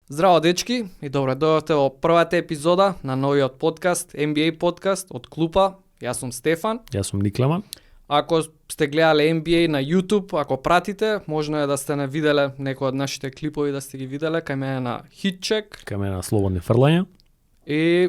Здраво, дечки, и добре дојдовте во првата епизода на новиот подкаст, NBA подкаст од Клупа. Јас сум Стефан. Јас сум Никлама. Ако сте гледале NBA на YouTube, ако пратите, можно е да сте не виделе некои од нашите клипови, да сте ги виделе кај мене на Hitcheck. Кај мене на Слободни фрлања. И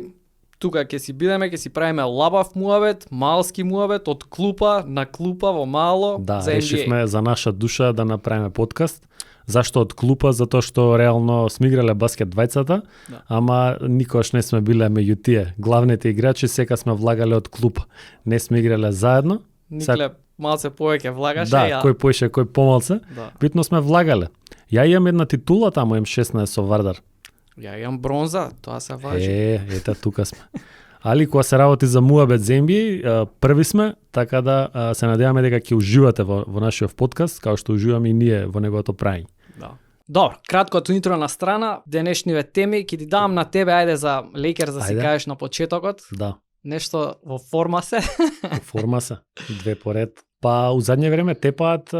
тука ќе си бидеме, ќе си правиме лабав муабет, малски муабет од клупа на клупа во мало Да, за NBA. решивме за наша душа да направиме подкаст. Зашто од клупа? Затоа што реално сме играле баскет двајцата, Да. ама никогаш не сме биле меѓу тие. Главните играчи сека сме влагале од клупа. Не сме играле заедно. Никле малце повеќе влагаше, Да, ја. кој поише, кој помалце. Да. Битно сме влагале. Ја имам една титула таму, имам 16 со Вардар. Ја имам бронза, тоа се важи. Ета тука сме. Али кога се работи за муабет за NBA, први сме, така да се надеваме дека ќе уживате во нашиот подкаст, као што уживаме и ние во неговото прање. Да. Добро, краткото интро на страна, денешниве теми, ќе ти дам на тебе, ајде за Лейкерс да си Ајде. кажеш на почетокот. Да, Нешто во форма се. во форма се, две поред. Па у задње време тепаат,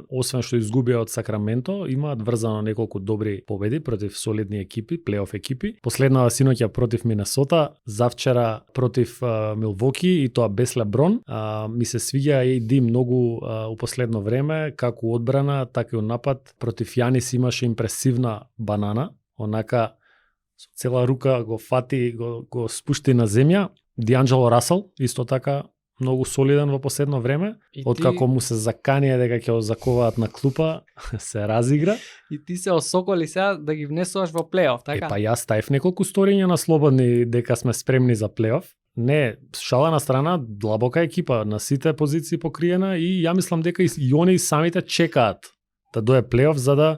освен што изгубија од Сакраменто, имаат врзано неколку добри победи против солидни екипи, плейоф екипи. Последнава синоќа против Минесота, завчера против Милвоки и тоа без Леброн. Ми се свиѓа AD многу у последно време, како одбрана, така и у напад. Против Јанис имаше импресивна банана, онака со цела рука го фати, го спушти на земја. Дианджело Расел, исто така, многу солиден во последно време. И Откако му се заканија дека ќе го заковаат на клупа, се разигра. И ти се осоколи сега да ги внесуваш во плейоф, така? Па јас ставив неколку сториња на Слободни дека сме спремни за плейоф. Не, шала на страна, длабока екипа, на сите позиции покриена и ја мислам дека и они самите чекаат да дое плейоф за да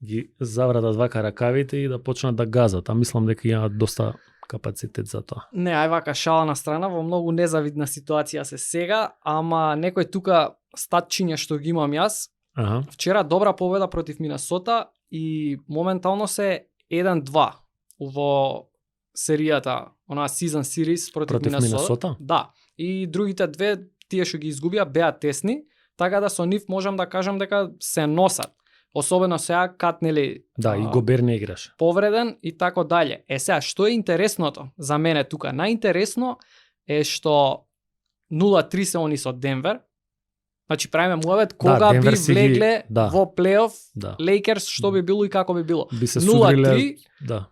ги заврадат вака ракавите и да почнат да газат. А мислам дека имаат доста капацитет за тоа. Не, ај вака шала на страна, во многу незавидна ситуација се сега, ама некој тука статчиња што ги имам јас. Аха. Вчера добра победа против Минесота и моментално се 1-2 во серијата, онаа season series против Минесота? Да. И другите две, тие што ги изгубија, беа тесни, така да со нив можам да кажам дека се носат. Особено сега кад нели Да, и Гобер не играше. повреден и тако дале. Сега, што е интересното за мене тука? Најинтересно е што 0-3 се они со Денвер. Значи правиме муавет кога би Денвер си ги- влегле да. во плейоф Да. Лейкерс, што би било и како би било. Би се 0-3, судриле, да.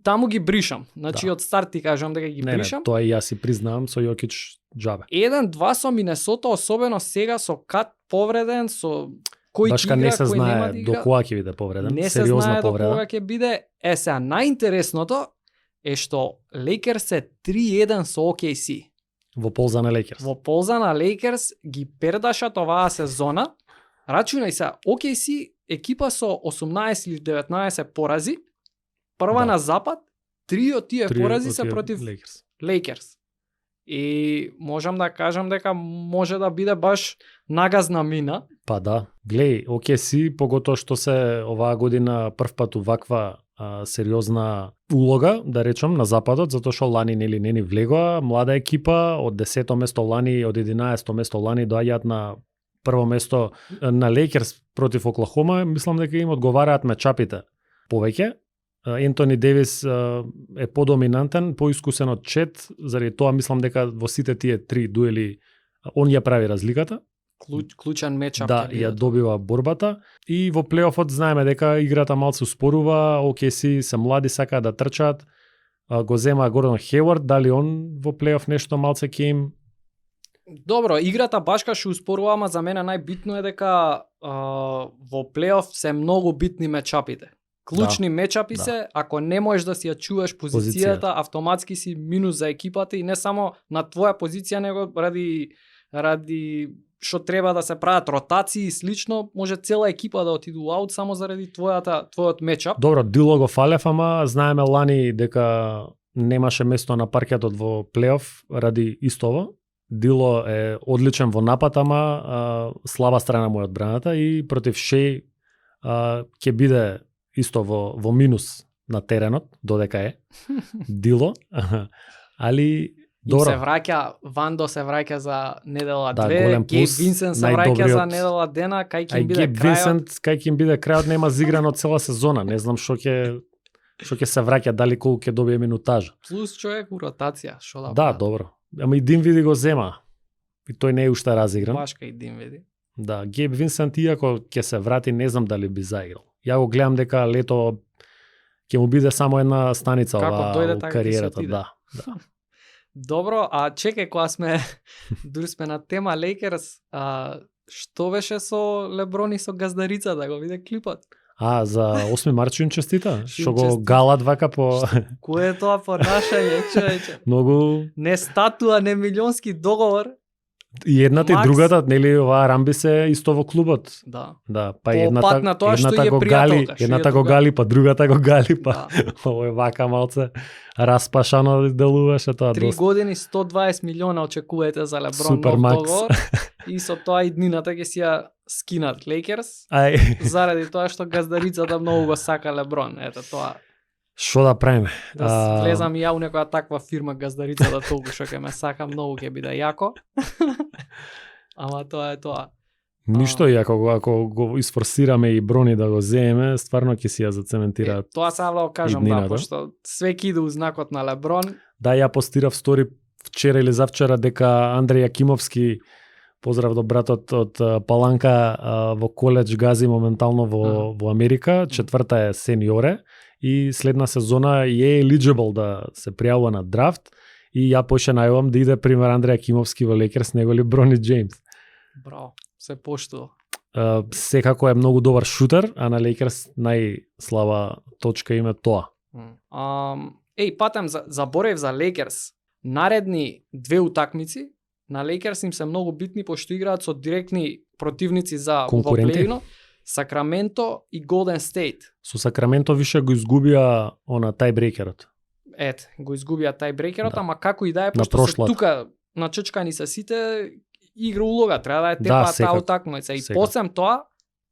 таму ги бришам. Значи Да. од старт ти кажам дека ги Не, бришам. тоа и јас си признавам со Јокич џабе. 1-2 со Минесота, особено сега со Кат повреден, со кој Баш ќе кад игра, не се кој нема знае да до игра. кога ќе биде повреден, Не се сериозна знае до повреда. кога ќе биде. Сега најинтересното е што Лейкерс е 3-1 со OKC. Во полза на Лейкерс. Во полза на Лейкерс ги пердашат оваа сезона. Рачунај се, OKC екипа со 18 или 19 порази. Прва Да. на запад, 3 од тие Три порази од се тие против Лейкерс. Лейкерс. И можам да кажам дека може да биде баш нагазна мина. Па да. Глеј, OKC, поготоа што се оваа година првпат ваква сериозна улога, да речам, на западот, затоа што лани нели не ни влегоа, млада екипа, од 10-то место лани, од 11-то место лани доаѓаат на прво место на Лейкерс против Оклахома, мислам дека им одговараат мечапите повеќе. Ентони Девис е подоминантен, поискусен од Чет, заради тоа мислам дека во сите тие три дуели он ја прави разликата. Клучен мечап. Да, ќе биде ја тоа. добива борбата и во плейофот знаеме дека играта малку успорува, OKC се млади, сакаат да трчаат. Го зема Гордон Хејвард, дали он во плейоф нешто малце ќе им. Добро, играта башка ше успорува, ама за мене најбитно е дека во плейоф се многу битни мечапите. Клучни мечапи да. се, ако не можеш да си ја чуваш позицијата, автоматски си минус за екипата и не само на твоја позиција, него ради што треба да се прават ротации и слично, може цела екипа да отиду аут само заради твојот мечап. Добро, Дило го фалев, ама знаеме лани дека немаше место на паркетот во плейоф ради истово. Дило е одличен во напад, ама слаба страна му е одбраната и против Шеј ќе биде исто во минус на теренот, додека е. Дило. Али Им се враќа, Вандо се враќа за недела Да, 2, голем Гейб плюс, Винсент се враќа најдобриот. за недела дена, кај ќе им биде Гейб крајот. Винсент, кај ќе им биде крајот, нема зиграно цела сезона. Не знам што ќе што ќе се враќа, дали колку ќе добие минутажа. Плюс човек у ротација, што да. Да, добро. Ама и Динвиди го зема. И тој не е уште разигран. Башка и Динвиди. Да, Гейб Винсент иако ќе се врати, не знам дали би заиграл. Ја го гледам дека лето ќе му биде само една станица ова дојде, во кариерата, да. Добро, а чекај, кога сме дури сме на тема Лейкерс, што беше со Леброн и со газдарицата, да го виде клипот? За 8 март им честита, што го галат вака по Кој е тоа понашање, човече? Многу Не статуа, не милионски договор. И едната Макс. и другата, нели, оваа Рамби се исто во клубот. Да. Да, па По едната, пат на тоа што едната е го пријателка, гали, што едната е го друга. гали, па другата го гали, па Да. ово е вака малце распашано делуваше тоа 3 доста. години 120 милиона очекувате за Леброн Супер, нов Макс. договор и со тоа и днината ќе си ја скинат Лейкерс заради тоа што газдарицата многу го сака Леброн. Ето тоа. Што да правиме? Да влезам и ја у некоја таква фирма газдарицата толку што ќе ме сака многу ќе биде јако. Ама тоа е тоа. Ништо и ако го isforsirаме и Брони да го земеме, стварно ќе си ја зацементира. Тоа сам да го кажам, да, пошто све ќе иде у знакот на Леброн. Да, ја постирав стори вчера или завчера дека Андреј Јакимовски, поздрав до братот од Паланка, во коледж гази моментално во Америка, четврта е сениоре и следна сезона е eligible да се пријавува на драфт и ја поше најавам да иде пример Андреј Јакимовски во Лейкерс, него ли Брони Джеймс. Браво, се поштува. Секако е многу добар шутер, а на Лейкерс најслаба точка им е тоа. Патем, заборев за Лейкерс. Наредни две утакмици на Лейкерс им се многу битни, пошто играат со директни противници за плей-ино, Сакраменто и Голден Стейт. Со Сакраменто више го изгубија тајбрекерот. Го изгубија тајбрекерот, Да. ама како и да е, пошто се тука начечкани се сите, игра улога, треба да е тепа таа утакмица. И посем тоа,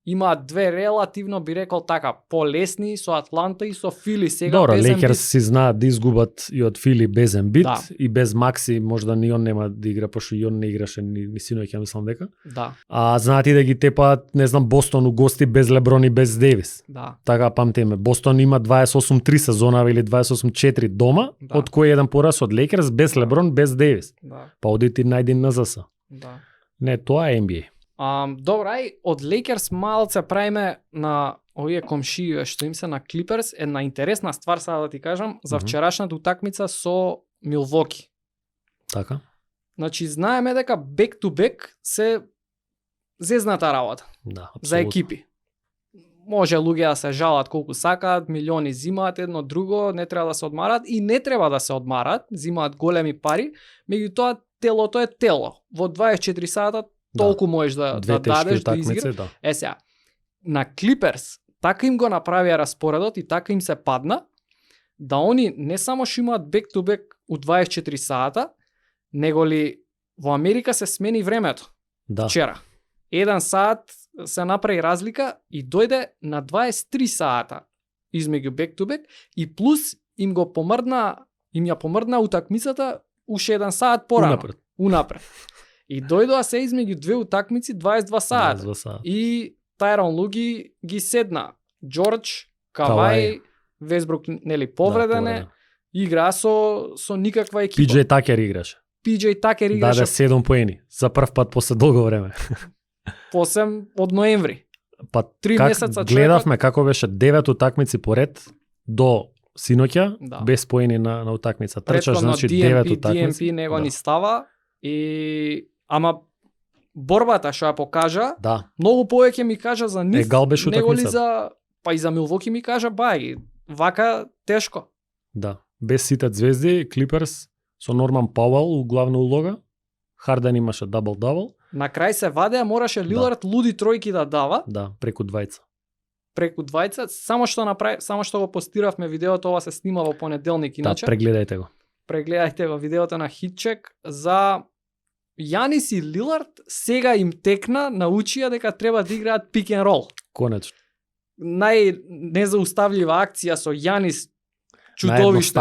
имаат две релативно, би рекол така, полесни со Атланта и со Фили сега. Добро, Лейкерс си знаат да изгубат и од Фили без Ембит, да. И без Макси, можда ни он нема да игра, пошто и он не играше ни синоќа, мислам дека. Да. Знаат и да ги тепаат, не знам, Бостон у гости без Леброн и без Дейвис. Да. Така памтиме, Бостон има 28-3 сезона или 28-4 дома, да. од кој еден пораз од Лейкерс без Леброн, без Дейвис. Да. Па оди ти најди НЗС. Да. Не, тоа е NBA. Добра, од Лейкерс малце правиме на овие комшии што им се на Клиперс, една интересна ствар сега да ти кажам, за вчерашната утакмица со Милвоки. Така. Значи, знаеме дека back to back се зезната работа. Да, за екипи. Може луѓе да се жалат колку сакаат, милиони зимаат едно друго, не треба да се одмарат и не треба да се одмарат, зимаат големи пари, меѓутоа телото е тело. Во 24 сата толку можеш да дадеш да изиграш. Да. Сега, на Клиперс така им го направија распоредот и така им се падна да они не само што имаат back to back у 24 сата, него ли во Америка се смени времето. Да. Вчера. 1 сат се направи разлика и дојде на 23 сата измеѓу back to back и плюс им ја помрдна утакмицата уште 1 сат порано. Унапред. И дојдоа се измеѓу две утакмици 22 сата. И Тайрон Луги ги седна. Џорџ, Кавај, Весбрук нели повредене, игра со никаква екипа. PJ Такер играше. PJ Такер играше. Даде 7 поени за прв пат после долго време. Посем од ноември. Па 3 месеца гледавме како беше 9 утакмици поред до синоќа, без поени на утакмица. Трчаш, значи 9 утакмици. DMP него ни става и ама борбата што ја покажа, многу повеќе ми кажа за нив, него ли за па и за Милвоки ми кажа бај, вака тешко. Да, без сите звезди, Клиперс со Норман Пауел у главна улога, Харден имаше дабл-дабл. На крај се вадеа, мораше Лилард луди тројки да дава. Да, преку двајца. Само што го постиравме видеото, ова се снима во понеделник иначе. Да, прегледајте го. Прегледајте го видеото на Хитчек за Јанис и Лилард сега им текна, научија дека треба да играат пик ен рол. Конечно. Незауставлива акција со Јанис, чудовиште.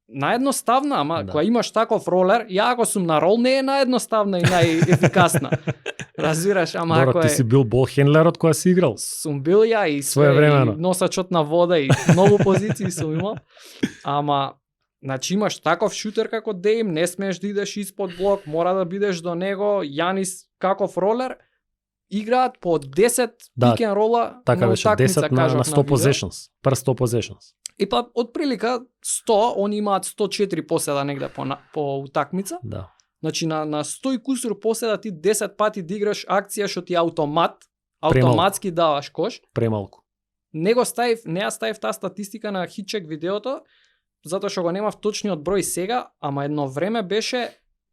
наедноставна, ама кога имаш таков ролер, ја ако сум на рол не е наедноставна и најефикасна. Разбираш, ама ако ти си бил болхендлерот кога си играл. Сум бил ја и и носачот на вода и многу позиции сум имал. Ама значи имаш таков шутер како Дейм, не смееш да идеш испод блок, мора да бидеш до него. Јанис каков ролер играат по 10 pick and roll-а така беше, 10 на 100 possessions, per 100 possessions. И па од прилика 100, они имаат 104 поседа негде по утакмица. Да. Значи на 100 и кусур поседа ти 10 пати да играш акција што ти автоматски даваш кош. Премалку. Не ја ставив таа статистика на хитчек видеото, затоа што го немав точниот број сега, ама едно време беше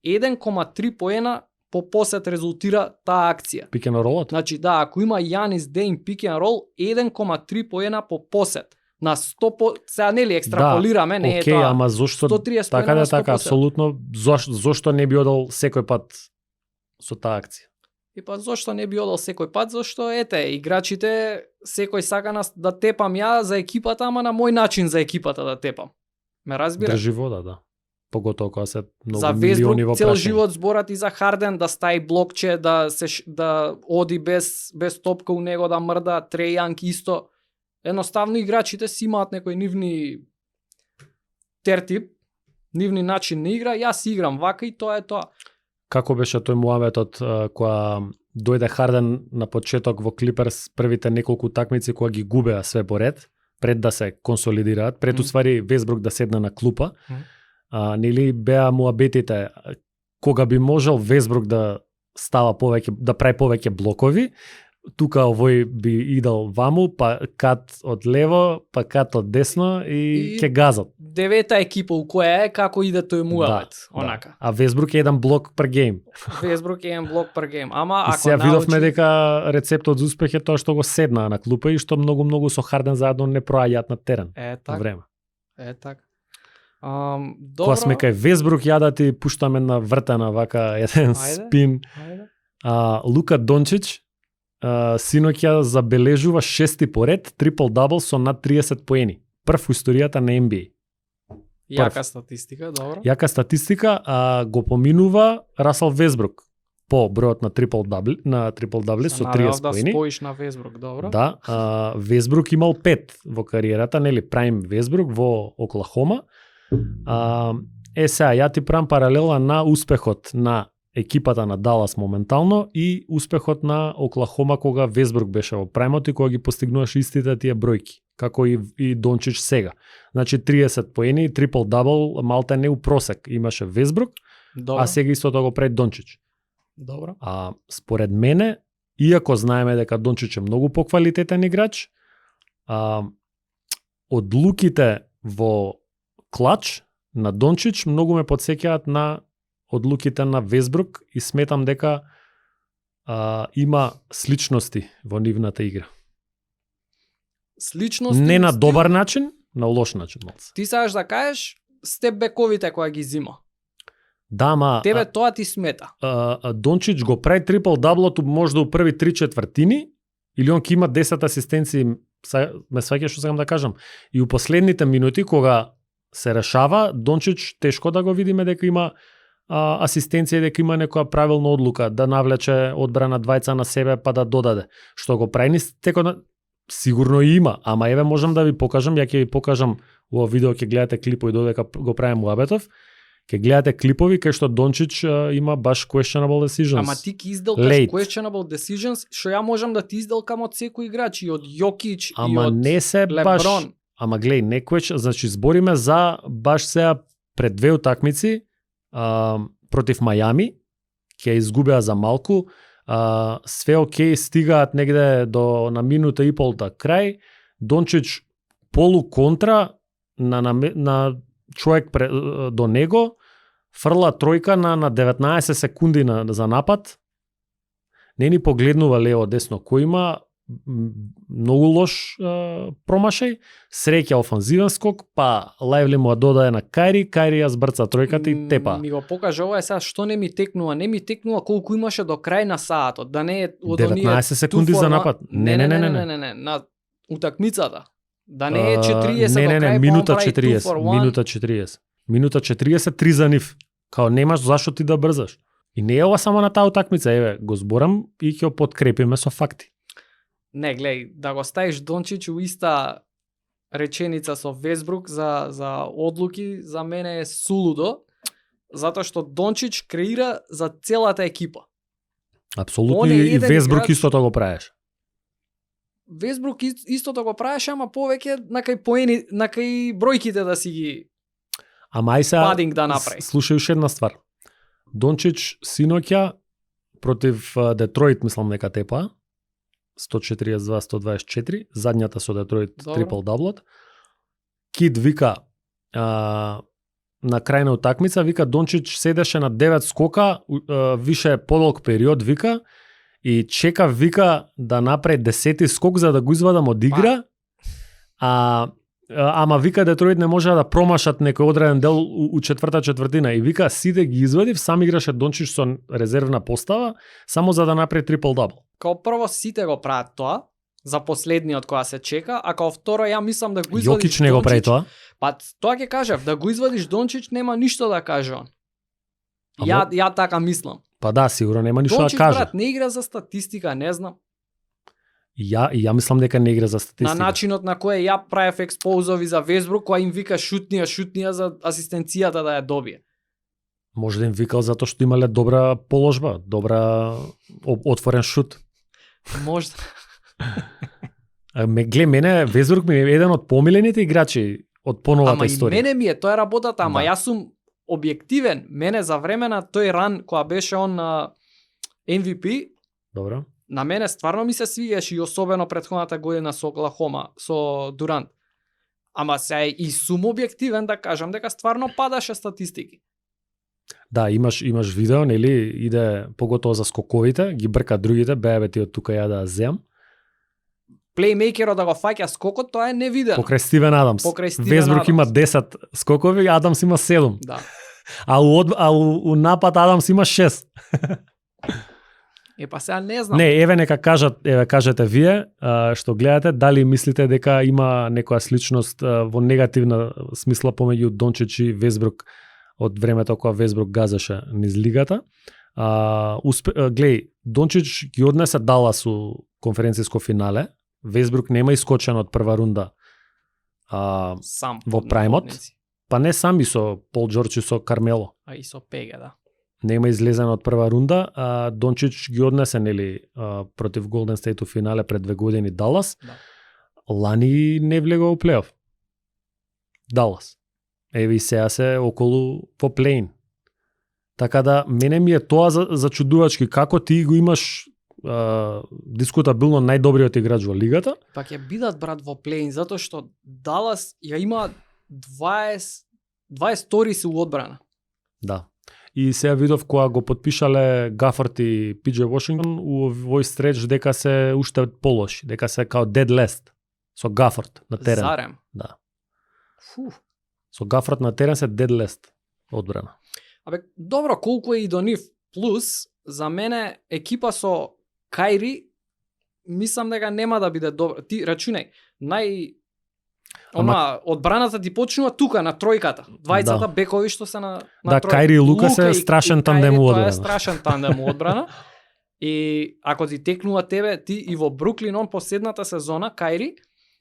1,3 поена по посет резултира таа акција. Pick and roll? Значи да, ако има Јанис Дейм pick and roll, 1,3 поена по посет. На 100 сега нели екстраполираме, не е тоа. Ама зошто така да така апсолутно зошто не би одел секој пат со таа акција? И па зошто не би одел секој пат? Зашто играчите секој сака да тепам ја за екипата, ама на мој начин за екипата да тепам. Ме разбираш? Држи вода, да. Поготово кога се многу за милиони во цел прашање. живот зборат и за Харден да стаи блокче, да оди без топка у него, да мрда, Треј Јанг исто. Едноставно играчите си имаат некои нивни тертип, нивни начин на игра, јас играм вака и тоа е тоа. Како беше тој муаветот кога дојде Харден на почеток во Клиперс првите неколку такмици кога ги губеа све поред, пред да се консолидираат, пред уствари Весбрук да седне на клупа. Нели беа муабетите кога би можел Весбрук да става повеќе, да прави повеќе блокови, тука овој би идал ваму, па кат од лево, па кат од десно и ќе газат. Девета екипа у која е како иде тој муавет, онака. Да. А Весбрук е еден блок per гейм. Весбрук е еден блок per гейм. Ама ако сега видовме дека рецептот за успех е тоа што го седнаа на клупа и што многу со Харден заедно не проаѓаат на терен. Време. Така. Кога сме кај Весбрук, ја да ти пуштаме на вртена вака еден спин. Лука Дончич синоќа забележува 6 поред трипл-дабл со над 30 поени. Прв во историјата на NBA. Јака статистика, добро. Јака статистика, го поминува Расел Весбрук по бројот на трипл-дабли со 30 поени. Да споиш на Весбрук, добро. Да, Весбрук имал 5 во кариерата, нели, Прайм Весбрук во Оклахома. Сега, ја ти правам паралела на успехот на екипата на Далас моментално и успехот на Оклахома кога Весбрук беше во праймот и кога ги постигнуваше истите тие бројки, како и Дончич сега. Значи 30 поени, трипл-дабл, малте не у просек имаше Весбрук, а сега истото го прави Дончич. Добро. Според мене, иако знаеме дека Дончич е многу поквалитетен играч, одлуките во клач на Дончич многу ме потсеќаат на одлуките на Весбрук и сметам дека има сличности во нивната игра. Сличности? Не на добар начин, на лош начин. Ти сакаш да кажеш степ-бековите кои ги зима. Да, ма... Тебе тоа ти смета. Дончич го прави трипл-даблото можда у први 3/4 или он ки има 10 асистенции, ме сваќаш што сакам да кажам. И у последните минути кога се решава, Дончич тешко да го видиме дека има асистенција, дека има некоја правилна одлука да навлече одбрана двајца на себе па да додаде. Што го прави сигурно и има, ама еве можам да ви покажам, ја ќе ви покажам во видео, ќе гледате клипови додека го правим муабетов. Ќе гледате клипови кај што Дончич има баш questionable decisions. Ама ти ки изделкаш questionable decisions, што ја можам да ти изделкам од секој играч, и од Јокич, и од не се Леброн. Баш, ама глеј, не значи збориме за баш сега пред две утакмици против Мајами, ќе изгубеа за малку, све окей, стигаат негде на минута и пол до крај, Дончич полу контра на човек до него, фрла тројка на 19 секунди за напад, не ни погледнува лево десно кој има, многу лош промашај, среќа офанзивен скок, па Лајвли му додаде на Кајри ја збрца тројката и тепа. Ми го покажа ова сега што не ми текнува колку имаше до крај на саатот, да не е од 19 секунди за напад. Не, на утакмицата. Да не е 40 до крај, минута 40. Минута 40 3 за нив. Као немаш зашто ти да брзаш. И не е ова само на таа утакмица, еве, го зборам и ќе подкрепиме со факти. Не, глеј, да го ставиш Дончич у иста реченица со Весбрук за одлуки, за мене е сулудо, затоа што Дончич креира за целата екипа. Апсолутно, Он е и еден Весбрук играч- истото го правиш. Весбрук истото го правеше, ама повеќе на кај поени, на кај бројките да си ги Ама ај сега, падинг да направи. слушај уште една ствар. Дончич синоќа против Детройт, мислам дека тепа, 142-124, задњата со Детройт Добро. трипл даблот. Кид вика на крај на утакмица, вика Дончич седеше на 9 скока, више подолг период, вика, и чека, вика, да направи 10-ти скок за да го извадам од игра, ама вика Детройт не може да промашат некој одреден дел у четврта четвртина, и вика сите ги извадив, сам играше Дончич со резервна постава, само за да направи трипл дабл. Као прво сите го прават тоа, за последниот која се чека, а као второ ја мислам да го извадиш Јокич не го прави Дончич, тоа. Па тоа ќе кажав, да го извадиш Дончич нема ништо да каже он. Ама- Ја така мислам. Па да, сигурно нема ништо Дончич да каже. брат не игра за статистика, не знам. Ја мислам дека не игра за статистика. На начинот на кој ја правев експозови за Весбрук, која им вика шутнија за асистенцијата да ја добие. Може да им викал затоа што имале добра положба, добра отворен шут. Можда. Гле, мене Весбрук ми е еден од помилените играчи од поновата Ама и историја. мене ми е, тоа е работата, ама Да. јас сум објективен. Мене за време на тој ран која беше он на MVP, Добро. на мене стварно ми се свигаше и особено претходната година со Оклахома, со Дурант. Ама се и сум објективен да кажам дека стварно падаше статистики. Да, имаш видео, нели, иде поготово за скоковите, ги брка другите, бе ти од тука ја да земам. Плеймейкерот да го фаќа скокот, тоа е невидено. Покрај Стивен Адамс. Покрај Стивен Весбрук има Адамс. 10 скокови, Адамс има 7. Да. А у напад Адамс има 6. Па сега не знам. Не, еве нека кажете вие што гледате, дали мислите дека има некоја сличност во негативна смисла помеѓу Дончич и Весбрук од времето кога Весбрук газеше низ лигата. Глеј, Дончич ги однесе Далас у конференциско финале. Весбрук нема искочен од прва рунда. Сам. во праймот? Па не сам и со Пол Джордж и со Кармело. А и со Пеге, да. Нема излезен од прва рунда, Дончич ги однесе нели против Голден Стейт у финале пред 2 години Далас. Да. Лани не влегува у плейоф. Далас. Еве и сега се околу по плейн. Така да мене ми е тоа за чудувачки како ти го имаш дискутабилно најдобриот играч во лигата. Па ќе бидат брат во плейн затоа што Далас ја има 20 сториси у одбрана. Да. И сега видов кога го подпишале Гафорд и Пиџе Вашингтон у овој стреч дека се уште полоши, дека се као dead last со Гафорд на терен. Зарем. Да. Фу. Со Гафорд на терен се dead last одбрана. Абе, добро, колку е и до нив. Плюс, за мене, екипа со Кајри, мислам дека нема да биде добро. Ти рачунај, одбраната ти почнува тука, на тројката. Двајцата Да. бекови што се на Да, тројка. Кајри и Лука се и страшен Кајри, тандем у Тоа одбрана. е страшен тандем у одбрана. И ако ти текнува тебе, ти и во Бруклин, он последната сезона, Кајри,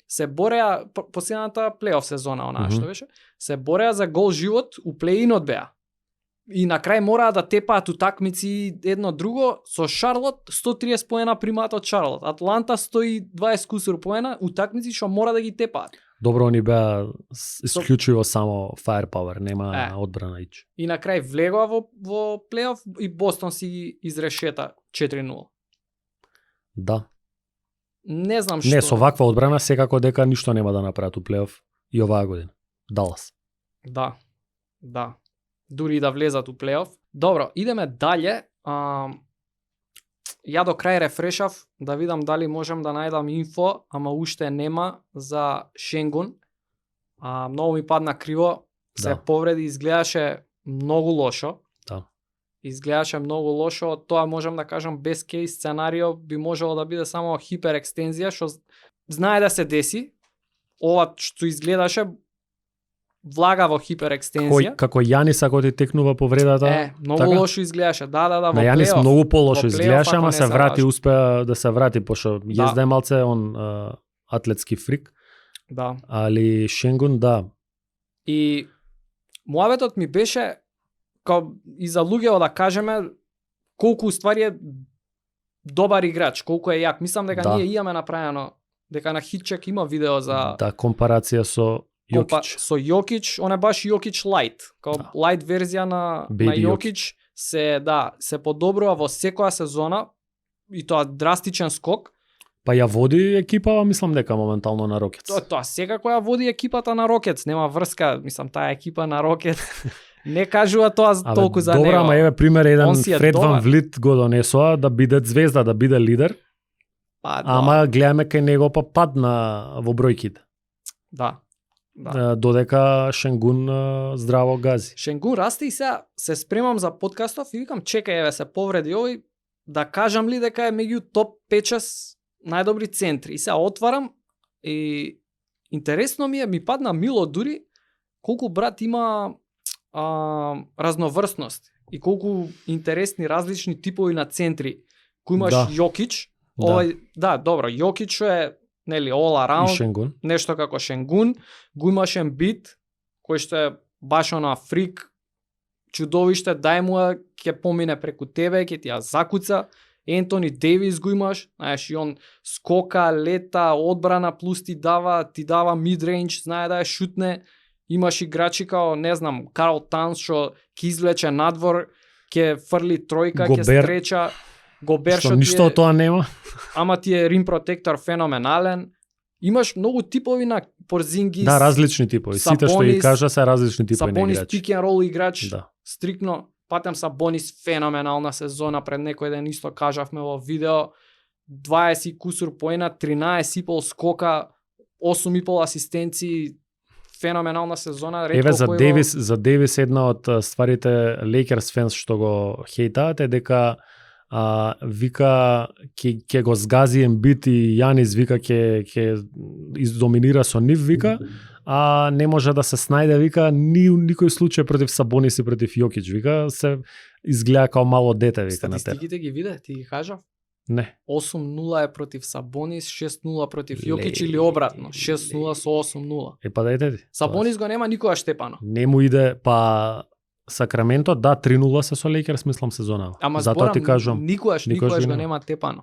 се бореа, последната плейоф сезона, онаа што беше, се бореа за гол живот, у плейинот беа. И на крај мораа да тепаат утакмици едно друго, со Шарлот 130 поена примаат од Шарлот, Атланта 120 кусур поена, утакмици што мора да ги тепаат. Добро, они беа исклучиво само firepower, нема одбрана ич. И на крај влегоа во плейоф и Бостон си ги изрешета 4-0. Да. Не знам што. Не, со ваква одбрана секако дека ништо нема да направат у плейоф и оваа година. Далас. Да. Да. Дури и да влезат у плейоф. Добро, идеме дале. Ја до крај рефрешав да видам дали можам да најдам инфо, ама уште нема за Шенгун. Многу ми падна криво. Се Да. повреди, изгледаше многу лошо. Да. Изгледаше многу лошо. Тоа можам да кажам без кейс сценарио би можело да биде само хиперекстензија, што знае да се деси. Ова што изгледаше влага во хиперекстензија. Како Јанис ако ти текнува повредата. Многу така? лошо изгледаше. Да, во на Јанис плейоф. многу полошо Во плейоф, изгледаше, ако ама не се се врати, лажам. успеа да се врати, пошто језда е малце он атлетски фрик. Да. Али Шенгун, да. И муабетот ми беше као и за луѓето да кажеме колку уствари е добар играч, колку е јак. Мислам дека ние имаме направено, дека на Хитчек има видео за да компарација со Јокич. Со Јокич, он е баш Јокич лайт, као лайт верзија на Јокич, се подобрува во секоја сезона и тоа драстичен скок. Па ја води екипава, мислам дека моментално на Рокетс. Тоа секако ја води екипата на Рокетс, нема врска, мислам таа екипа на Рокетс не кажува тоа толку за него. Добра, ама еве пример еден Фред Ван Влит го донесоа да биде звезда, да биде лидер. Ама гледаме кај него па падна во бројките. Да. Додека Шенгун здраво гази. Шенгун расте и се спремам за подкастов и викам чекај еве се повреди овој да кажам ли дека е меѓу топ 5-6 најдобри центри. И се отварам и интересно ми падна мило дури колку брат има разноврсност и колку интересни различни типови на центри. Кој имаш Јокич, овој добро, Јокич е нели all around, нешто како Шенгун, го имаш Ембит, кој што е баш на фрик, чудовиште, дај му ќе помине преку тебе, ќе ти ја закуца. Ентони Дейвис го имаш, знаеш, и он скока, лета, одбрана, плюс ти дава мид-рейндж, знае да ја шутне. Имаш играчи као, не знам, Карл Таунс што ќе извлече надвор, ќе фрли тројка, ќе стреча. Гобер што ништо од тоа нема. Ама ти е рим протектор феноменален. Имаш многу типови на Порзингис. Да, различни типови. Сите што ги кажа се различни типови на играчи. Сабонис пик ен рол играч. Стрикно патем Сабонис феноменална сезона, пред некој ден исто кажавме во видео. 20 кусур поена, 13,5 скока, 8,5 асистенции. Феноменална сезона. Еве за Дейвис една од стварите Лейкерс фенс што го хейтаат е дека вика ќе го згази Ембит и Јанис вика ќе издоминира со нив вика, а не може да се снајде вика никој случај против Сабонис и против Јокич вика, се изгледа како мало дете вика на терен. Статистиките ги виде, ти ги кажав? Не. 8-0 е против Сабонис, 6-0 против Јокич или обратно, 6-0 со 8-0. Па дајте ти. Сабонис го нема никога штепано. Не му иде, па Сакраменто, 3-0 се со Лейкерс, мислам, сезона. Ама затоа ти кажувам, никогаш го нема тепано.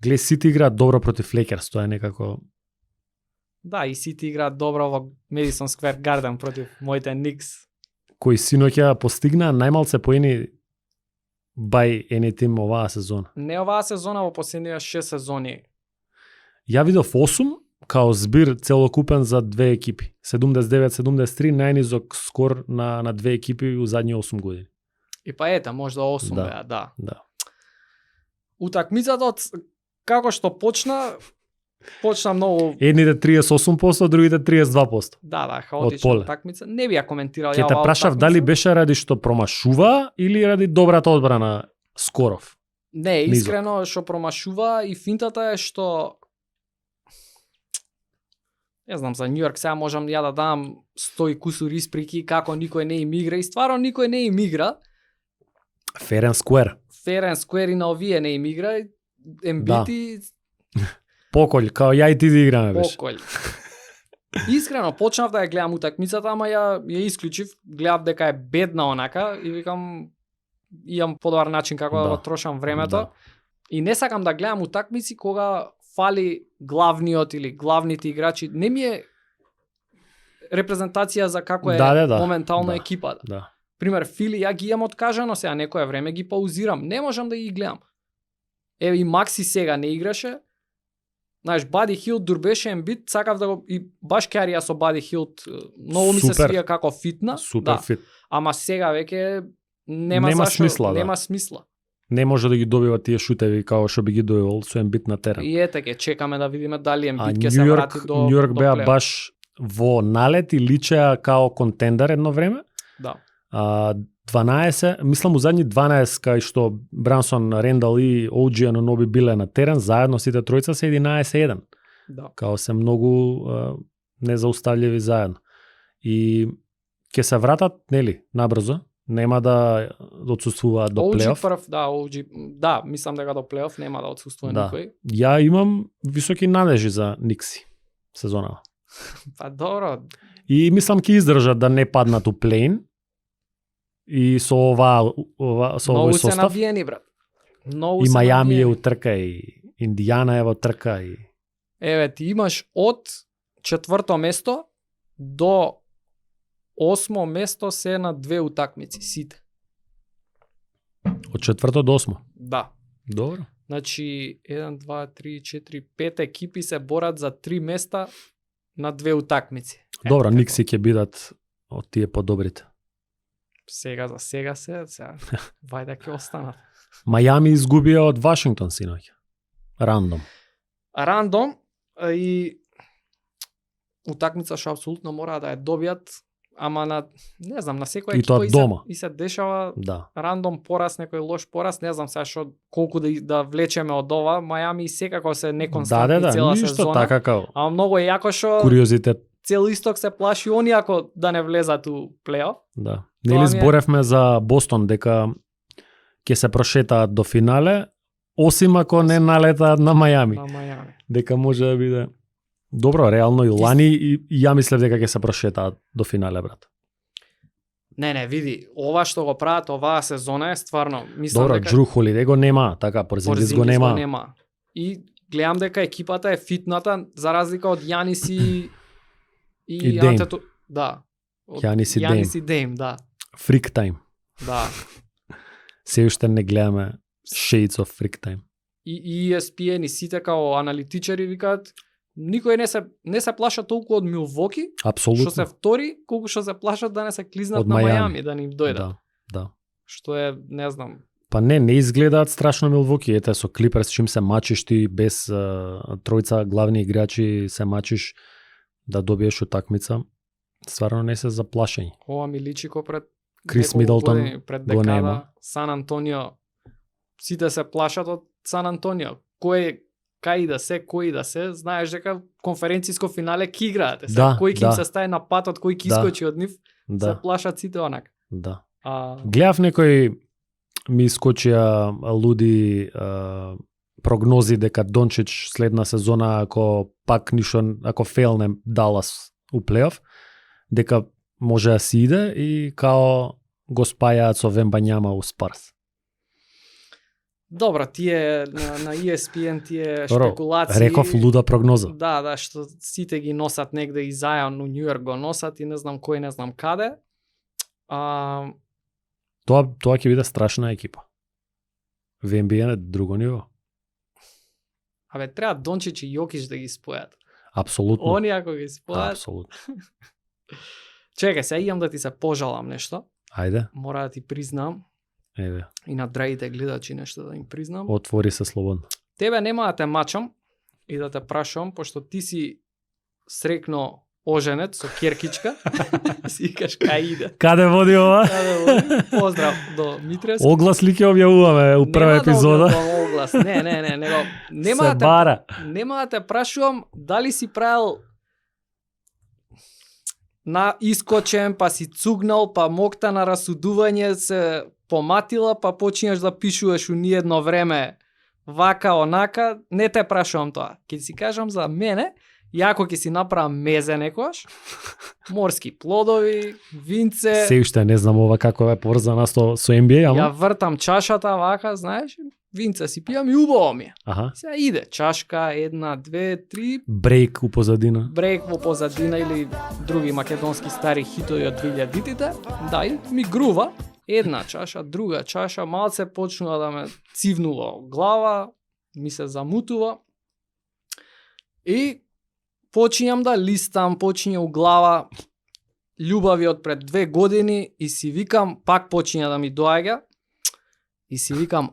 Гледа, Сити играат добро против Лейкерс, тоа е некако... Да, и Сити играат добро во Медисон Сквер Гарден против моите Никс. Кои синоќа постигнаа најмалце поени by any team оваа сезона. Не оваа сезона, во последниве 6 сезони. Ја видов 8 као збир целокупен за две екипи. 79-73, најнизок скор на две екипи у задни 8 години. И па ета, можда 8 беа, да. Утакмицата како што почна многу... Едните 38%, другите 32%. Да, хаотична утакмица. Не би ја коментирал ја оваа утакмица. Ке те прашав дали беше ради што промашува или ради добрата одбрана скоров? Не, искрено што промашува и финтата е што не знам, за Њујорк сега можам ја да дам 100 и кусур исприки како никој не им игра и стварно никој не им игра. Fair and square и на овие не им игра. Ембити поколј, као ја и ти да играме беше. Поколј. Искрено почнав да ја гледам утакмицата, ама ја исклучив, гледав дека е бедна онака и викам имам подобар начин како да го трошам времето. Да. И не сакам да гледам утакмици кога фали главниот или главните играчи. Не ми е репрезентација за како е моментално екипата. Да. Пример, Фили, ја ги имам откажано сега, некое време ги паузирам. Не можам да ги гледам. Еве и Макси сега не играше. Знаеш, Бади Хилд дурбеше Ембит, сакав да го... И баш керија со Бади Хилд, многу ми се свија како фитна. Супер фит. Ама сега веќе нема смисла. Не може да ги добива тие шутеви како што би ги добивал со Ембит на терен. И ете ќе чекаме да видиме дали Ембит ќе се врати до Њујорк беа баш во налет и личеа као контендер едно време. Да. 12, мислам у задни 12 кај што Брансон, Рендал и OG Аноноби биле на терен, заедно сите тројца се 11-1. Да. Као се многу незауставливи заедно. И ќе се вратат, нели, набрзо. Нема да отсуствуваат до плейоф. прв, да, мислам дека до плейоф нема да отсуствува никој. Ја имам високи надежи за Никси сезонава. Па добро. И мислам ќе издржат да не паднат у плейн. И со овој состав. Многу се набиени, брат. И Мајами е у трка, и Индијана е во трка. И... Еве, ти имаш од 4-то место до 8-мо место се на 2 утакмици, сите. Од 4-то до 8-мо? Да. Добро. Значи, 1, 2, 3, 4, 5 екипи се борат за 3 места на 2 утакмици. Добро, Никси ќе бидат од тие подобрите. Сега за сега вајде ќе останат. Мајами изгубија од Вашингтон синоќа. Рандом и утакмица што апсолутно мора да ја добијат, ама на не знам, на секоја екипа и се дешава рандом пораз, некој лош пораз, не знам сега што колку да влечеме од ова. Мајами секако се неконстантни цела сезона. Така као. Ама многу е јако што куриозитет. Цел Исток се плаши они ако да не влезат у плейоф. Да. Нели зборевме за Бостон дека ќе се прошетаат до финале, осим ако не налетаат на Мајами. На Мајами. Дека може да биде добро, реално и лани и ја мислев дека ќе се прошетаат до финале, брат. Не, види, ова што го прават оваа сезона е стварно, мислам добро, дека Джру Холидей го нема, така Порзингис го нема. И гледам дека екипата е фитната за разлика од Јанис и Дейм. Да. Јанис и Дейм, да. Фрик тайм. Да. Се уште не гледаме Shades of Freak Time. И ESPN и сите као аналитичари викаат никој не се плаша толку од Милвоки, апсолутно. Што се втори, колку што се плашат да не се клизнат на Мајами, да не им дојдат. Да. Што е, не знам. Па не изгледаат страшно Милвоки, ете со Клиперс чим се мачиш ти без тројца главни играчи се мачиш да добиеш утакмица. Стварно не се заплашени. Ова ми личи ко пред Крис Мидлтон пред го нема. декада, Сан Антонио, сите се плашат од Сан Антонио. Кој да се, знаеш дека конференциско финале ки играат. Кој ќе им се стае на патот, кој ќе искочи од нив, се плашат сите онак. Да. Гледав некој ми искочија луди прогнози дека Дончич следна сезона ако фейлне Далас у плейоф, дека може да си иде и као го спајаат со Вембањама у Спарс. Добро, тие на ESPN тие шпекулации. Реков луда прогноза. Да, што сите ги носат негде и Зајон у Њујорк го носат и не знам кој, не знам каде. Тоа ќе биде страшна екипа. ВНБА е друго ниво. Треба Дончич и Јокич да ги спојат. Апсолутно. Они ако ги спојат. Апсолутно. Чекај, сега имам да ти се пожалам нешто. Ајде. Мора да ти признам. Еве. И на драгите гледачи нешто да им признам. Отвори се слободно. Тебе нема да те мачам и да те прашувам, пошто ти си срекно оженет со керкичка. Си викаш кај иде. Каде води ова? Поздрав до Митрес. Оглас ли ќе објавуваме у прва епизода? Нема оглас. Не, него нема да те прашувам дали си правил на искочен, па си цугнал, па мокта на расудување се поматила, па почињаш да пишуваш у ниедно време вака, онака, не те прашувам тоа. Ке си кажам за мене, јако ќе си направам мезе некојаш, морски плодови, винце. Се уште не знам ова како е поврзана со NBA, ама. Ја вртам чашата вака, знаеш, винце си пијам и убаво ми е. Сега иде чашка, 1, 2, 3. Брейк у позадина. Брейк во позадина или други македонски стари хитови од 2000-тите. Да, и ми грува. Една чаша, друга чаша, малце почнува да ме цивнува глава, ми се замутува. И почињам да листам, почиња у глава љубави од пред 2 години и си викам, пак почиња да ми доаѓа и си викам,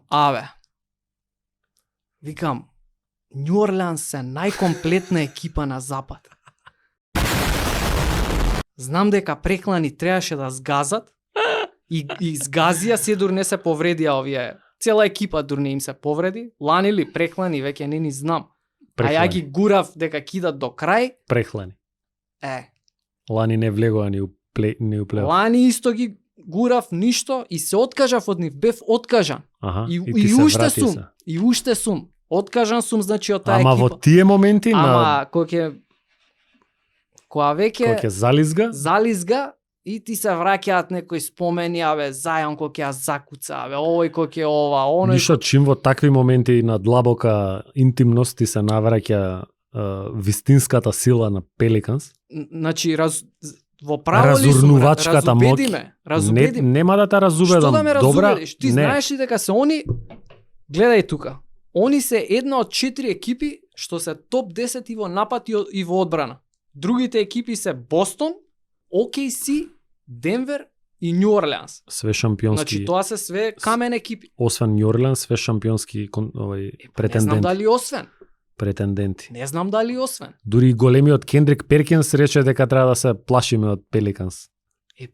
викам, Њу Орлеанс се најкомплетна екипа на запад. Знам дека преклани требаше да згазат и згазија се дур не се повредија овие. Цела екипа дур не им се повреди. Лани ли преклани, веќе не ни знам. Преклани. А ја ги гурав дека кидат до крај. Прехлани. Лани не влегува ни у плей-оф. Лани исто ги гурав ништо и се откажав од нив, бев откажан. Аха, И уште сум. Откажан сум, значи, од таа екипа. Ама во тие моменти Ама кога веќе зализга и ти се враќаат некои спомени, Зајон кога ќе ја закуца, овој кога ќе ова, оној. Ништо чим во такви моменти на длабока интимност ти се навраќа вистинската сила на Пеликанс. Значи, во право ли сум, разубеди ме. Нема да те разубедам. Што да ме Добра, разубедиш? Ти знаеш ли дека се они, гледај тука, они се една од 4 екипи што се топ 10 и во напад и во одбрана. Другите екипи се Бостон, OKC, Денвер и Нью Орлеанс. Све шампионски. Значи тоа се све камен екипи. Освен Нью Орлеанс, све шампионски претенденти. Не знам дали освен. Претенденти. Не знам дали освен. Дури големиот Кендрик Перкинс рече дека треба да се плашиме од Пеликанс.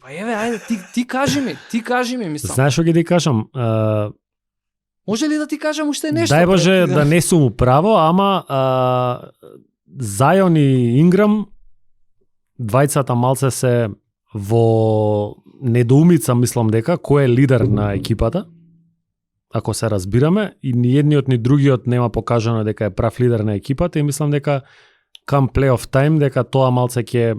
Па ајде, ти кажи ми, мислам. Знаеш што ги ти кажам? Може ли да ти кажам уште нешто? Дај Боже да не сум управо, ама Зајон и Инграм, двајцата малце се во недоумица, мислам дека, кој е лидер на екипата. Ако се разбираме, и ни едниот ни другиот нема покажано дека е прав лидер на екипата и мислам дека кам плей-оф тајм дека тоа малце ќе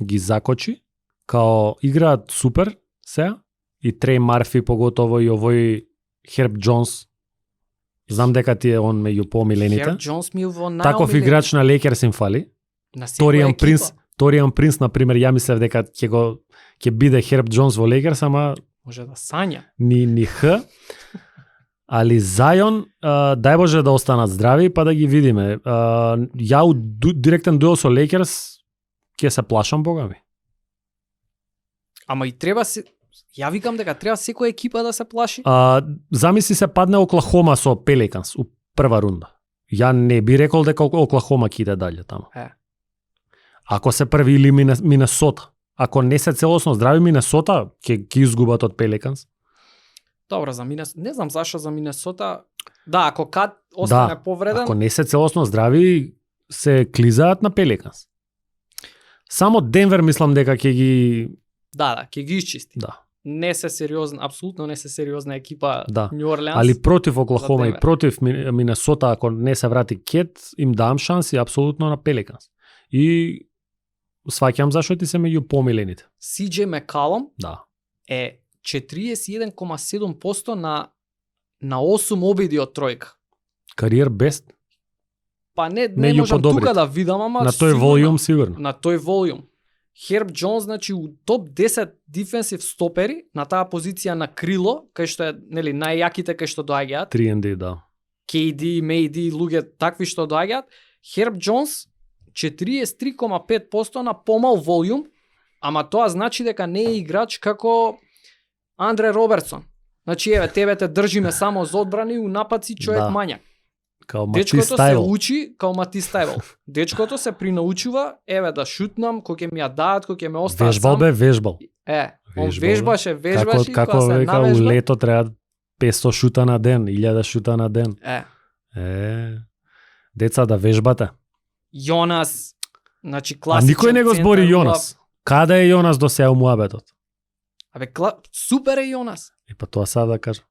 ги закочи. Као играат супер сега и Трей Марфи поготово и овој Херб Джонс. Знам дека ти е он меѓу помилените. Херб Джонс ми во најомилен. Таков играч на Лейкерс им фали. Ториан Принс, например, ја мислев дека ќе биде Херб Джонс во Лейкерс, ама може да сања. Ни х. Али Зајон, дај Боже да останат здрави, па да ги видиме. Ја у директен дуел со Лейкерс ќе се плашам, бога ми. Ама и треба се... Ја викам дека треба секоја екипа да се плаши. Замисли се падне Оклахома со Пеликанс у прва рунда. Ја не би рекол дека Оклахома ќе иде дале таму. Ако се први или Минесота. Ако не се целосно здрави Минесота, ќе изгубат од Пеликанс. Добро, за Минесота, не знам зашо за Минесота. Да, ако Кат остане повреден. Ако не се целосно здрави, се клизаат на Пеликанс. Само Денвер мислам дека ќе ги... Да, ќе ги изчисти. Да. Не се сериозна, апсолутно не се сериозна екипа Нью Орлеанс. Али против Оклахома и против Минесота, ако не се врати Кет, им давам шанси апсолутно на Пеликанс. И сваќам зашо ти се меѓу помилените. CJ Мекалом е 41,7% на 8 обиди од тројка. Кариер бест? Па не можам тука да видам, ама на тој волјум сигурно. На тој волјум. Херб Джонс, значи, у топ 10 дефенсив стопери на таа позиција на крило, кај што е, нели, најјаките кај што доаѓаат. 3&D, да. KD, Мейди, луѓе такви што доаѓаат. Херб Джонс 43,5% на помал волјум, ама тоа значи дека не е играч како Андре Робертсон. Значи, тебе те држиме само за одбрани, у нападци човек мањак. Дечкото се учи као Мати Стајвел. Дечкото се принаучува, да шутнам, кој ќе ми ја дадат, кој ќе ме остават сам. Вежбал. Он вежбаше како се века у лето треба 500 шута на ден, 1000 шута на ден. Деца да вежбате. Јонас, значи класичен. А никој не го збори Јонас. Каде е Јонас до сега у муабетот? Супер е Јонас. Па тоа сега да кажам.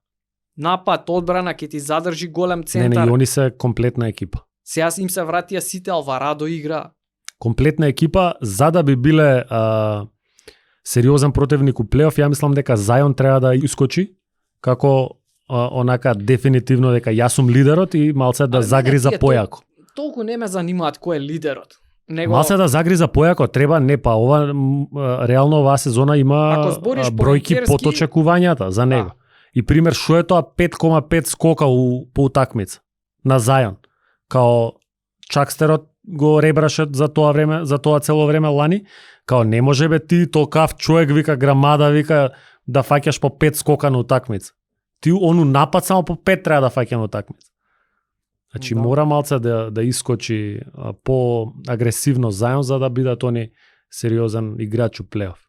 Напад, одбрана, ќе ти задржи голем центар. Не, они се комплетна екипа. Сега им се вратија сите, Алварадо игра. Комплетна екипа, за да би биле сериозен противник у плейоф, ја мислам дека Зајон треба да искочи, како онака дефинитивно дека јас сум лидерот и малце да загриза појако. Толку не ме занимаат кој е лидерот. Малце да загриза појако, треба, не па, ова реално оваа сезона има бројки под очекувањата за него. И пример, шо е тоа 5,5 скока по утакмица на Зајон. Као Чакстерот го ребраше за тоа време, за тоа цело време лани. Као не може бе ти толкав човек, вика грамада, вика да фаќаш по 5 скока на утакмица. Ти ону напад само по 5 треба да фаќа на утакмица. Значи мора малце да искочи по-агресивно Зајон за да бидат они сериозен играч у плейоф.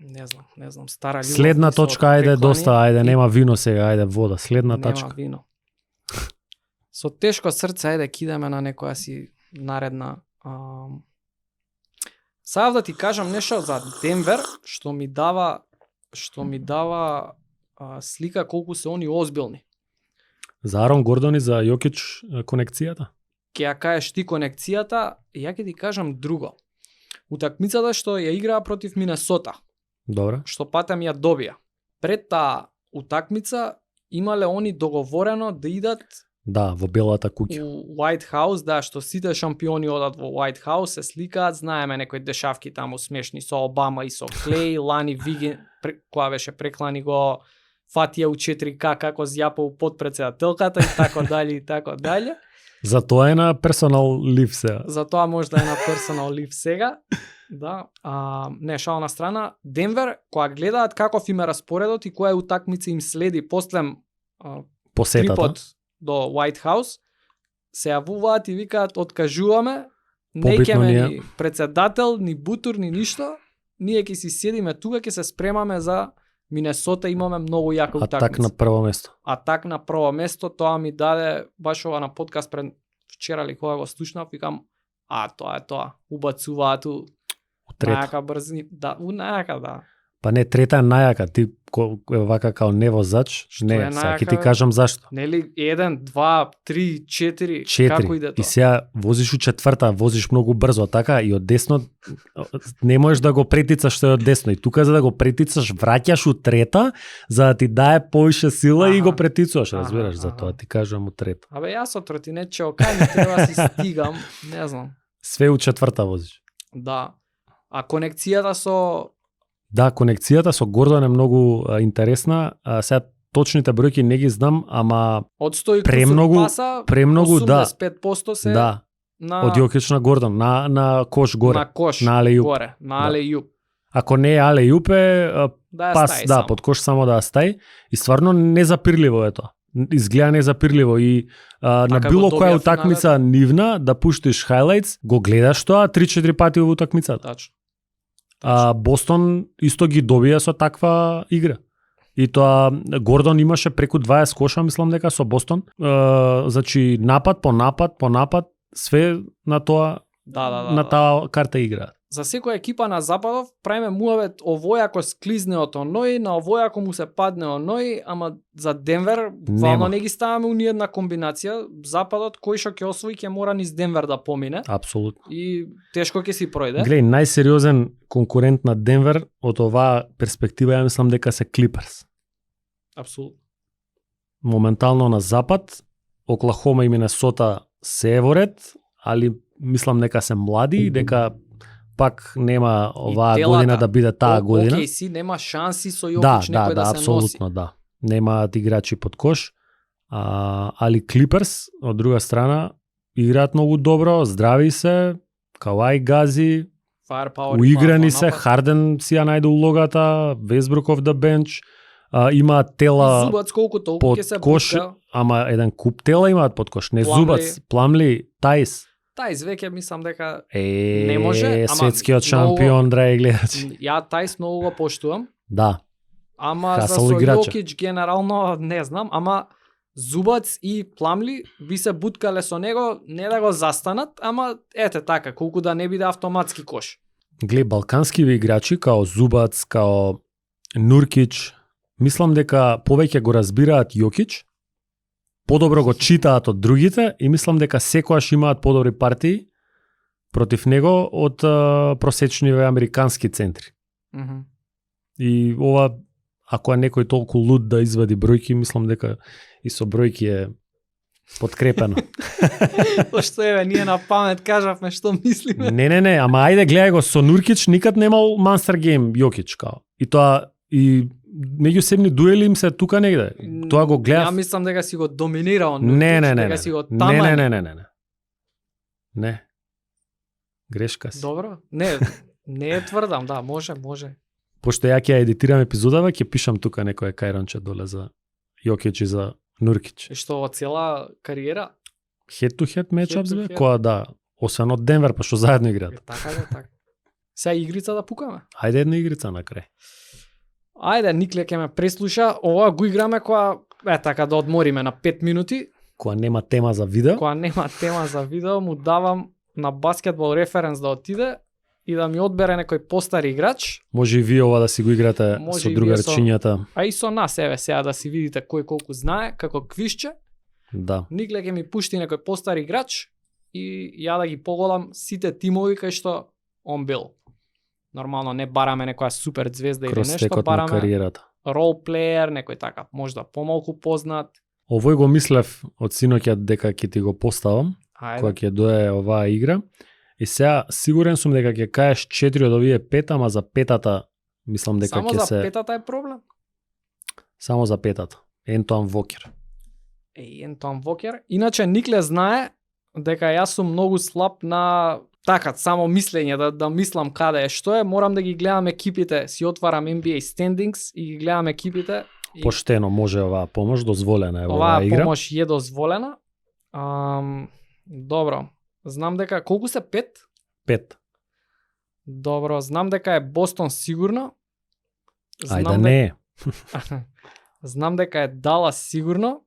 Не знам, стара љубов. Следна точка, ајде, нема вино сега, ајде вода, следна точка. Нема вино. Со тешко срце, ајде, кидаме на некоја си наредна. Саав да ти кажам нешто за Денвер, што ми дава слика колку се они озбилни. За Арон Гордон и за Јокич конекцијата? Ке ја кажеш ти конекцијата, ја ќе ти кажам друго. Утакмицата што ја играа против Минесота, Добре. што патем ја добија. Пред таа утакмица имале они договорено да идат Да, во белата куќа. у White House, да, што сите шампиони одат во White House, се сликаат, знаеме некои дешавки таму смешни со Обама и со Клей, Лани Вигин, која беше преклани го фатија у 4К како зјапа у подпредседателката и така дали и така дали. За тоа е на персонал лив сега. За тоа може да е на персонал лив сега. Да, не, шал на страна. Денвер, која гледаат каков им е распоредот и која утакмица им следи после Посетата. трипот до White House, се јавуваат и викаат откажуваме, не Побитно ќеме ние. ни председател, ни бутур, ни ништо, ние ќе си седиме тука, ќе се спремаме за Минесота, имаме многу јака утакмица. Атак на прво место. Атак на прво место, тоа ми даде баш ова на подкаст пред вчера ли кога го слушнав, викам, тоа е тоа, убацуваат у Трета. најака брзини, да, у најака, да. Па не, трета е најака, ти вака као невозач, не, е сега ќе најака, ти бе? кажам зашто. Нели 1, 2, 3, 4, 4. како иде И тоа? сега возиш у четврта, возиш многу брзо, така и од десно не можеш да го претицаш што е од десно. И тука за да го претицаш, враќаш у трета за да ти дае повише сила и Аха. го претицуваш, разбираш, Аха, за тоа аха. ти кажам у трета. Абе јас со тротинетче окај ми треба да си стигам, не знам. Све у четврта возиш. Да. А конекцијата со Да, конекцијата со Гордон е многу интересна. Сега точните бројки не ги знам, ама од 100 Премногу- паса, премногу, да. 85% се да, на од Јокич на Гордон, на кош горе. на кош, на алејуп. горе, на Да. алејуп. Ако не е алејуп е Да ја пас, стаи да, само. под кош само да ја стаи. И стварно незапирливо е тоа. Изгледа незапирливо и на Така било го која добија утакмица нивна да пуштиш хайлайтс, го гледаш тоа 3-4 пати во утакмицата. Тачно. Бостон исто ги добија со таква игра. И тоа Гордон имаше преку 20 коша, мислам дека со Бостон. Значи напад по напад по напад, све на тоа Да. на таа карта игра. За секоја екипа на западов правиме муавет овој ако склизне од оној, на овој ако му се падне оној, ама за Денвер буквално не ги ставаме у ниедна комбинација. Западот кој што ќе освои ќе мора низ Денвер да помине Апсолутно. и тешко ќе си пројде. Глеј, најсериозен конкурент на Денвер од оваа перспектива ја мислам дека се Клиперс. Апсолутно. Моментално на запад, Оклахома и Минесота се во ред, али мислам дека се млади и дека пак нема оваа телата. година да биде таа година. OKC нема шанси со Да, Јокич да, некој да се носи. апсолутно, да. Немаат играчи под кош. Али Клиперс, од друга страна, играат многу добро, здрави се, Кавај гази, Firepower уиграни има се, напад. Харден си ја најде улогата, Весбрук оф да бенч, имаат И тела Зубац колку толку под ќе се кош, бутка. ама еден куп тела имаат под кош, не Пламли. Зубац, Пламли, Тајс. Тајс веќе мислам дека не може, ама Светскиот многу- шампион, драги гледачи. ја Тајс многу го поштувам, Да, ама Хасал за со играча. Јокич генерално не знам, ама Зубац и Пламли би се буткале со него, не да го застанат, ама ете така, колку да не биде автоматски кош. глеј, балканскиви играчи, као Зубац, као Нуркич, мислам дека повеќе го разбираат Јокич, подобро го читаат од другите и мислам дека секојаш имаат подобри партии против него од просечниве американски центри. И ова, ако е некој толку луд да извади бројки, мислам дека и со бројки е подкрепено. Пошто еве ние на памет кажавме што мислиме. Не, ама ајде гледај го со Нуркич никад немал мастер гейм Јокич као. И тоа и меѓусебни дуели им се тука негде. Тоа го гледав. Ја мислам дека си го доминирал, Не. дека си го таман. Не. Не. Грешка си. Добро. Не е тврдам, да, може. Пошто ја ќе ја едитирам епизодава, ќе пишам тука некоја кајронче доле за Јокич и за Нуркич. И што во цела кариера? Head to head matchups, to бе, head. која да, освен од Денвер, па што заедно играат. Така. Сега игрица да пукаме. Ајде една игрица на крај. Ајде, Никле ќе ме преслуша. Ова го играме која така да одмориме на 5 минути. Која нема тема за видео. Која нема тема за видео, му давам на баскетбол референс да отиде и да ми одбере некој постар играч. Може и вие ова да си го играте Може со и другарчињата. А и со нас, еве сега да си видите кој колку знае, како квишче. Да. Никле ќе ми пушти некој постар играч и ја да ги поголам сите тимови кај што он бил. Нормално не бараме некоја супер звезда или Кроз нешто, текот на бараме кариерата. ролплеер, некој така, можда помалку познат. Овој го мислев од синоќа дека ќе ти го поставам, кога ќе дое оваа игра. И сега сигурен сум дека ќе кажеш 4 од овие 5, ама за петата мислам дека Само ќе за се петата е проблем. Само за петата. Ентоан Вокер. Ентоан Вокер. Иначе Никле знае дека јас сум многу слаб на така само мислење, да мислам каде е што е, морам да ги гледам екипите, си отварам NBA standings и ги гледам екипите. Поштено може оваа помош, дозволена е оваа игра. Помош е дозволена. Добро. Знам дека колку се 5? 5. Добро, знам дека е Бостон сигурно. Ајде не е. Знам дека е Далас сигурно.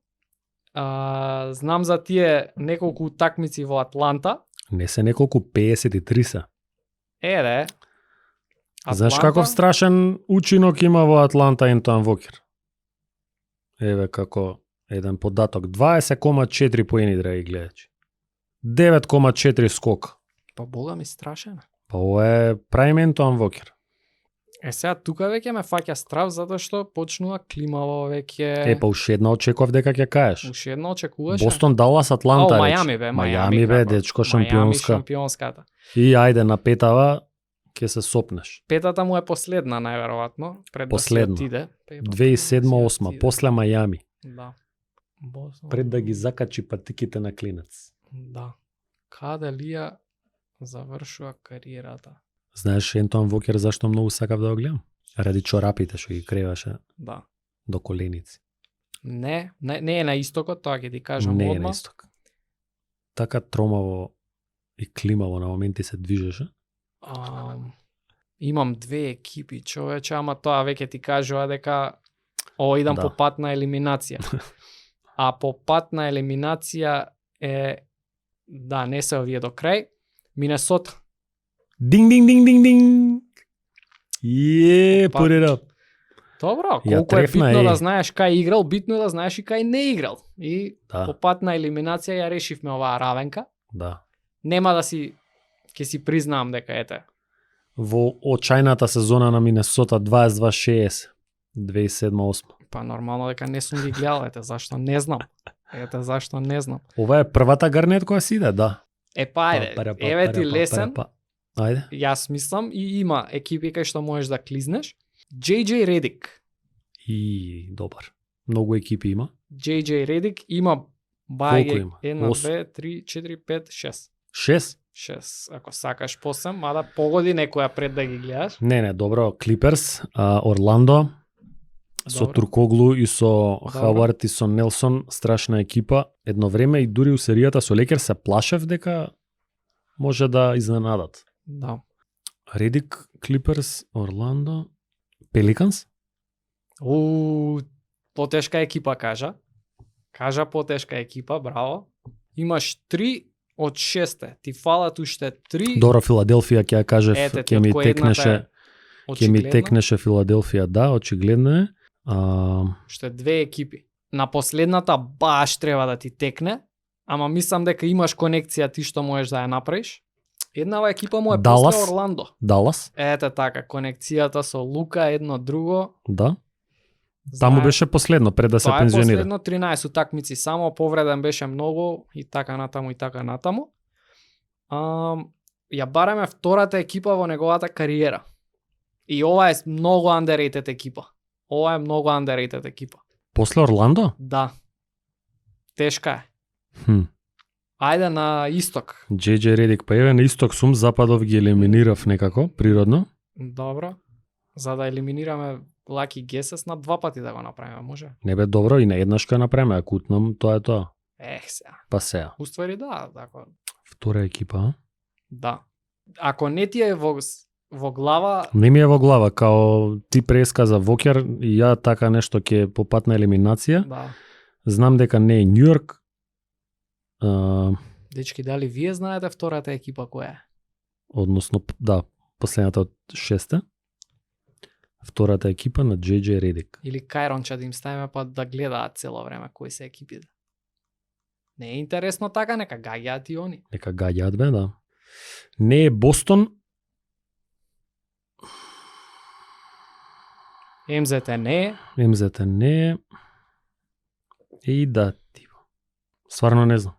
Знам за тие неколку утакмици во Атланта. Не се неколку 53 се. Еде. Знаеш каков страшен учинок има во Атланта Ентоан Вокер? Еве како еден податок. 20,4 поени, драги гледачи. 9,4 скок. Па бога ми страшен. Па ова е праим Ентоан Вокер. Сега тука веќе ме фаќа страв затоа што почнува климаво веќе. Па уште една очекував дека ќе кажеш. Уште една очекуваш. Бостон, Далас, Атланта. Мајами бе, Мајами бе, дечко шампионска. Мајами шампионската. И ајде на петава ќе се сопнеш. Петата му е последна најверојатно, пред последна. да се отиде. 2007-2008, после Мајами. Да. Пред да ги закачи патиките на клинец. Да. Каде Лија завршува кариерата? Знаеш Ентоан Вокер зашто многу сакав да го гледам? Ради чорапите што ги креваше. Да. До коленици. Не е на истокот, тоа ќе ти кажам не одма. Не е на исток. Така тромаво и климаво на моменти се движеше. Имам две екипи, човече, ама тоа веќе ти кажува дека идам по пат на елиминација. А по пат на елиминација е не се овие до крај. Минесота. Динг динг динг динг динг. Put it up. Добро, колку е битно да знаеш кај играл, битно е да знаеш и кај не играл. И по пат на елиминација ја решивме оваа равенка. Да. Нема да си ќе си признавам дека ете. Во очајната сезона на Минесота 22-60 2007-2008. Па нормално дека не сум ги гледал, зашто не знам. Зашто не знам. Ова е првата гарнет која си иде, да. Ајде, еве ти лесен. Ајде. Јас мислам и има екипи кај што можеш да клизнеш. JJ Redick. И добар. Многу екипи има. JJ Redick има Колку има? 1, 2, 3, 4, 5, 6. 6? 6, ако сакаш 8, мада погоди некоја пред да ги гледаш. Не, добро, Клиперс, Орландо, со Туркоглу и со Хавард и со Нелсон, страшна екипа. Едно време и дури у серијата со Лекер се плашев дека може да изненадат. Да. Редик, Клиперс, Орландо, Пеликанс? Потешка екипа кажа. Кажа потешка екипа, браво. Имаш 3 од 6. Ти фалат уште 3. Добро, Филаделфија ќе ја кажев, ќе ми текнеше. Ќе ми текнеше Филаделфија, да, очигледно е. Уште 2 екипи. На последната баш треба да ти текне, ама мислам дека имаш конекција ти што можеш да ја направиш. Еднава екипа му е после Орландо. Далас. Ете така, конекцијата со Лука едно друго. Да. Таму беше последно пред да се пензионира. Тоа е последно 13 утакмици, само повреден беше многу и така натаму и така натаму. Ја бараме втората екипа во неговата кариера. И ова е многу underrated екипа. Ова е многу underrated екипа. После Орландо? Да. Тешка е. Ајде на исток. JJ Redick, па еве на исток сум, западов ги елиминирав некако, природно. Добро. За да елиминираме Lucky Guesses на 2 пати да го направиме, може? Не бе добро и на еднаш ка направиме, ако утнам, тоа е тоа. Сега. Па сега. Уствари да, така. Втора екипа, Да. Ако не ти е во глава... Не ми е во глава, као ти пресказа Вокер и ја така нешто ќе по пат на елиминација. Да. Знам дека не е Њујорк. Дечки, дали вие знаете втората екипа која е? Односно, да, последната од 6. Втората екипа на JJ Redick. Или Кајронча да им ставиме па да гледаат цело време кои се екипите. Не е интересно така, нека гаѓаат и они. Нека гаѓаат бе, да. Не е Бостон. МЗТ не е. МЗТ не е. И да, типа. Стварно не знам.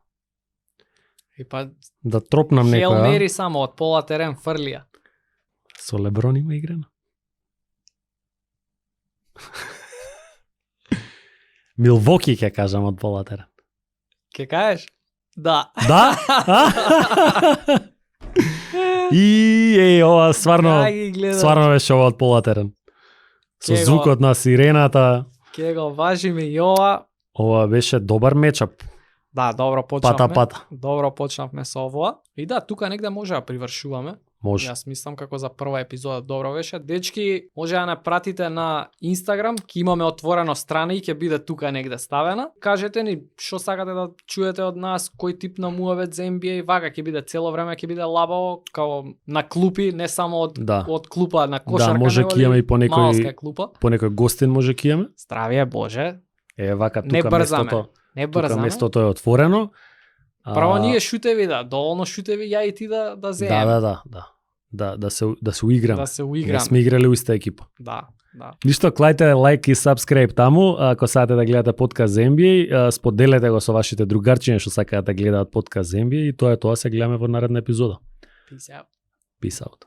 И па Да тропнам некоја. Хел Мери само од пола терен фрлија. Со Леброн има играна. Милвоки ќе кажам од пола терен. Ке кажеш? Да. Да? И ова стварно беше ова од пола терен. Со звукот на сирената. Ке го важиме и ова. Ова беше добар мечап. Да, добро почнавме. Пата. Добро почнавме со ова. И да, тука негде може да привршуваме. Може. Јас мислам како за прва епизода добро беше. Дечки, може да не пратите на Инстаграм, ќе имаме отворено страна и ќе биде тука негде ставена. Кажете ни што сакате да чуете од нас, кој тип на муавет за NBA, вака ќе биде цело време, ќе биде лабаво, као на клупи, не само од клупа на кошарка, да, може ќе имаме и по некој гостин може ќе имаме. Здравје Боже. Вака тука местото. Не бързаме. Тука местото е отворено. Право ние шутеви, да, доволно шутеви ја и ти да земеме. Да се уиграме. Да се уиграме. Не сме играли у иста екипа. Да. Ништо, клајте лайк и сабскрайб таму, ако сакате да гледате подкаст за NBA, споделете го со вашите другарчиња што сакаат да гледаат подкаст за NBA и тоа е тоа, се гледаме во наредна епизода. Peace out. Peace out.